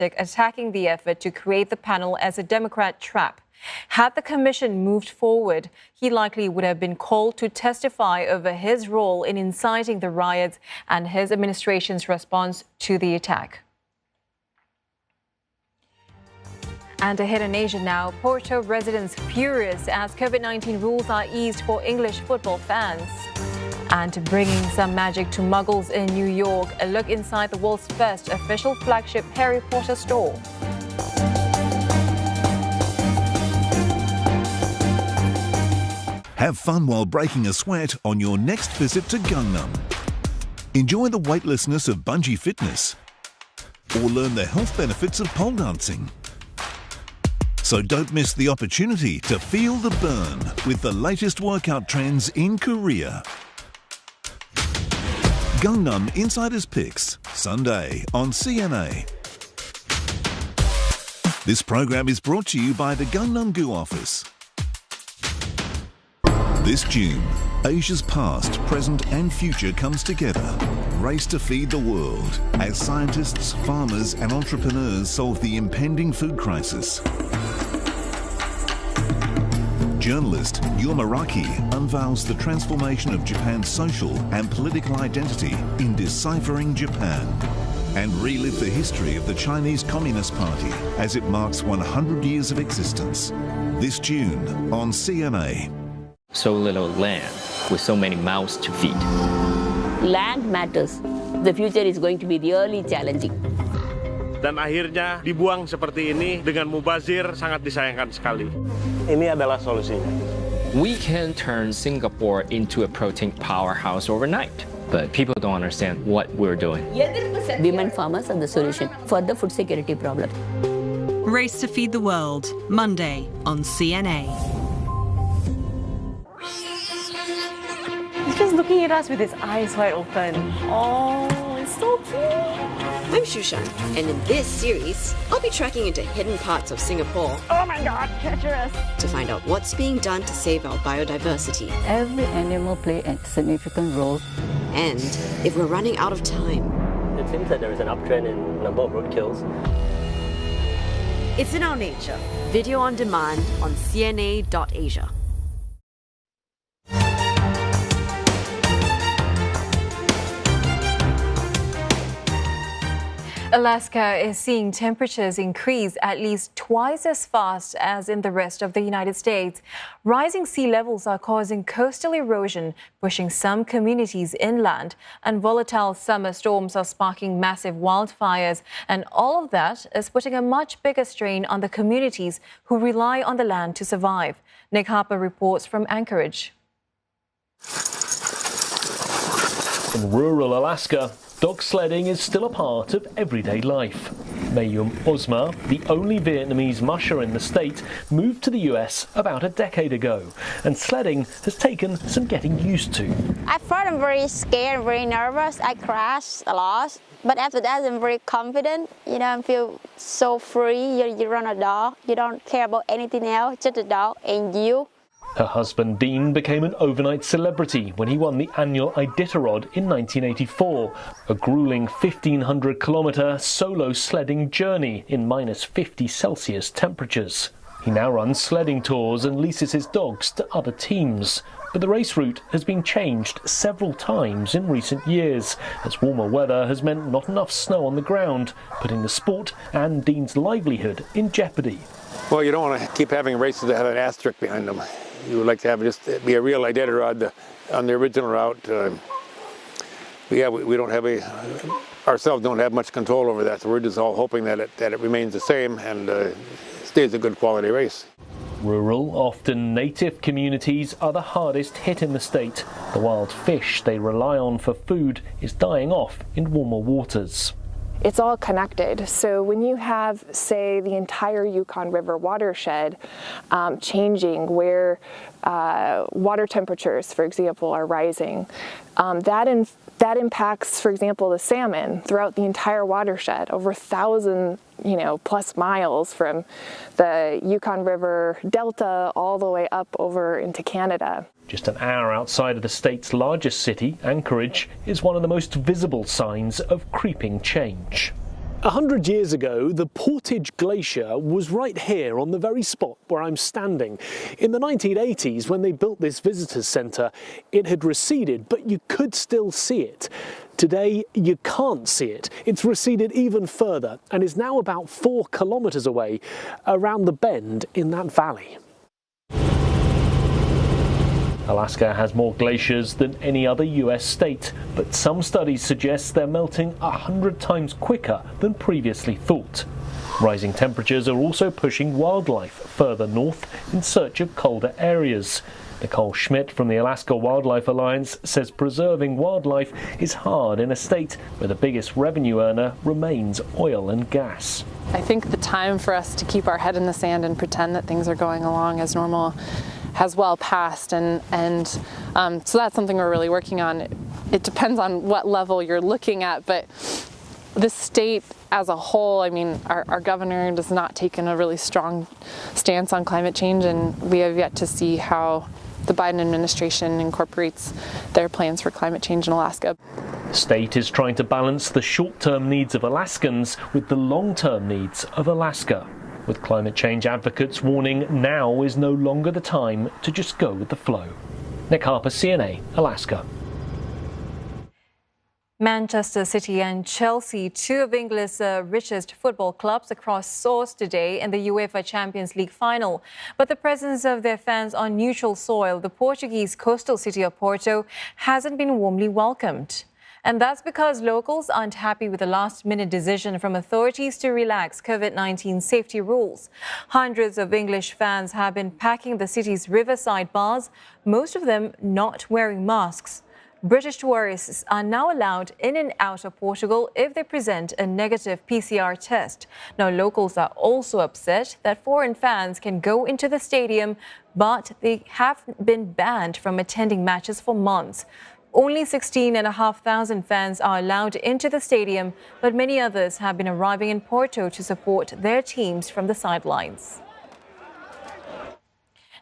attacking the effort to create the panel as a Democrat trap. Had the commission moved forward, he likely would have been called to testify over his role in inciting the riots and his administration's response to the attack. And ahead in Asia now, Porto residents furious as COVID-19 rules are eased for English football fans. And bringing some magic to muggles in New York, a look inside the world's first official flagship Harry Potter store. Have fun while breaking a sweat on your next visit to Gangnam. Enjoy the weightlessness of bungee fitness, or learn the health benefits of pole dancing. So don't miss the opportunity to feel the burn with the latest workout trends in Korea. Gangnam Insiders Picks, Sunday on CNA. This program is brought to you by the Gangnam-gu office. This June, Asia's past, present and future comes together. Race to feed the world as scientists, farmers and entrepreneurs solve the impending food crisis. Journalist Yu Maraki unveils the transformation of Japan's social and political identity in Deciphering Japan, and relive the history of the Chinese Communist Party as it marks 100 years of existence. This June on CNA. So little land with so many mouths to feed. Land matters. The future is going to be really challenging. Dan akhirnya dibuang seperti ini dengan mubazir sangat disayangkan sekali. Ini adalah solusinya. We can turn Singapore into a protein powerhouse overnight, but people don't understand what we're doing. Women farmers are the solution for the food security problem. Race to Feed the World, Monday on CNA. He's just looking at us with his eyes wide open. Oh, it's so cute. I'm Shushan, and in this series, I'll be tracking into hidden parts of Singapore. Oh my God, treacherous! To find out what's being done to save our biodiversity. Every animal plays a significant role. And if we're running out of time. It seems that there is an uptrend in number of roadkills. It's in our nature. Video on demand on CNA.Asia. Alaska is seeing temperatures increase at least twice as fast as in the rest of the United States. Rising sea levels are causing coastal erosion, pushing some communities inland, and volatile summer storms are sparking massive wildfires. And all of that is putting a much bigger strain on the communities who rely on the land to survive. Nick Harper reports from Anchorage. In rural Alaska, dog sledding is still a part of everyday life. Mayum Osma, the only Vietnamese musher in the state, moved to the US about a decade ago, and sledding has taken some getting used to. At first I'm very scared and very nervous. I crashed a lot, but after that I'm very confident. You know, I feel so free. You run a dog, you don't care about anything else, just a dog and you. Her husband Dean became an overnight celebrity when he won the annual Iditarod in 1984, a grueling 1,500-kilometre solo sledding journey in minus 50 Celsius temperatures. He now runs sledding tours and leases his dogs to other teams. But the race route has been changed several times in recent years, as warmer weather has meant not enough snow on the ground, putting the sport and Dean's livelihood in jeopardy. Well, you don't want to keep having races that have an asterisk behind them. You would like to have it just be a real Iditarod on the original route. We don't have ourselves don't have much control over that, so we're just all hoping that it remains the same and stays a good quality race. Rural, often native communities are the hardest hit in the state. The wild fish they rely on for food is dying off in warmer waters. It's all connected. So when you have, say, the entire Yukon River watershed changing, where water temperatures, for example, are rising, that impacts, for example, the salmon throughout the entire watershed, over 1,000, plus miles from the Yukon River Delta all the way up over into Canada. Just an hour outside of the state's largest city, Anchorage, is one of the most visible signs of creeping change. 100 years ago, the Portage Glacier was right here on the very spot where I'm standing. In the 1980s, when they built this visitors centre, it had receded, but you could still see it. Today, you can't see it. It's receded even further and is now about 4 kilometres away around the bend in that valley. Alaska has more glaciers than any other US state, but some studies suggest they're melting 100 times quicker than previously thought. Rising temperatures are also pushing wildlife further north in search of colder areas. Nicole Schmidt from the Alaska Wildlife Alliance says preserving wildlife is hard in a state where the biggest revenue earner remains oil and gas. I think the time for us to keep our head in the sand and pretend that things are going along as normal has well passed, and so that's something we're really working on. It depends on what level you're looking at, but the state as a whole, I mean, our governor does not take in a really strong stance on climate change, and we have yet to see how the Biden administration incorporates their plans for climate change in Alaska. The state is trying to balance the short-term needs of Alaskans with the long-term needs of Alaska, with climate change advocates warning now is no longer the time to just go with the flow. Nick Harper, CNA, Alaska. Manchester City and Chelsea, two of England's richest football clubs, across swords today in the UEFA Champions League final. But the presence of their fans on neutral soil, the Portuguese coastal city of Porto, hasn't been warmly welcomed. And that's because locals aren't happy with the last-minute decision from authorities to relax COVID-19 safety rules. Hundreds of English fans have been packing the city's riverside bars, most of them not wearing masks. British tourists are now allowed in and out of Portugal if they present a negative PCR test. Now, locals are also upset that foreign fans can go into the stadium, but they have been banned from attending matches for months. Only 16,500 fans are allowed into the stadium, but many others have been arriving in Porto to support their teams from the sidelines.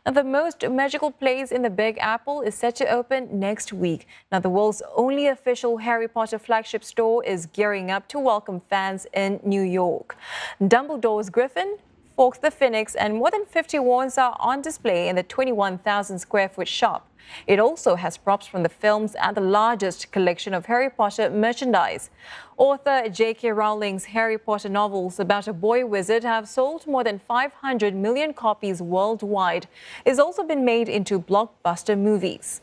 Now, the most magical place in the Big Apple is set to open next week. Now, the world's only official Harry Potter flagship store is gearing up to welcome fans in New York. Dumbledore's Griffin, Fawkes the Phoenix, and more than 50 wands are on display in the 21,000 square foot shop. It also has props from the films and the largest collection of Harry Potter merchandise. Author J.K. Rowling's Harry Potter novels about a boy wizard have sold more than 500 million copies worldwide. It's also been made into blockbuster movies.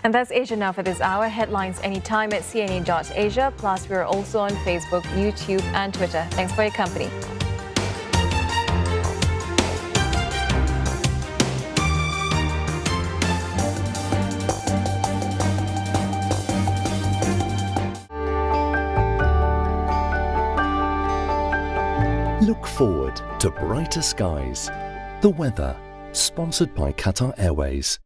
And that's Asia Now for this hour. Headlines anytime at cna.asia. Plus, we're also on Facebook, YouTube, and Twitter. Thanks for your company. Look forward to brighter skies. The weather, sponsored by Qatar Airways.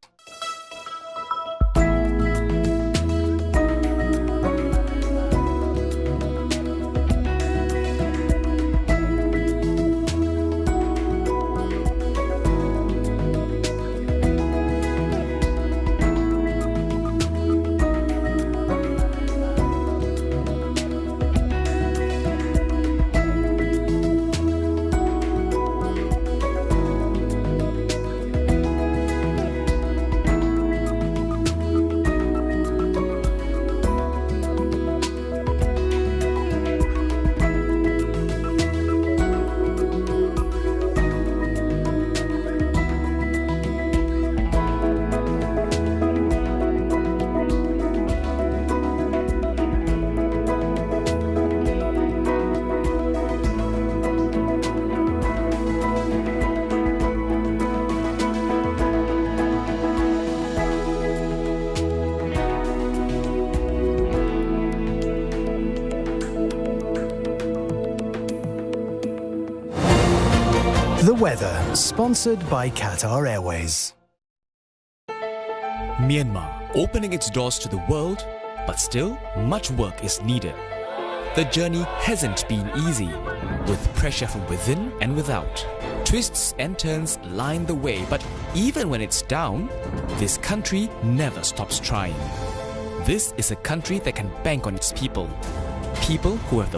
The weather, sponsored by Qatar Airways. Myanmar, opening its doors to the world, but still much work is needed. The journey hasn't been easy, with pressure from within and without. Twists and turns line the way, but even when it's down, this country never stops trying. This is a country that can bank on its people. People who have the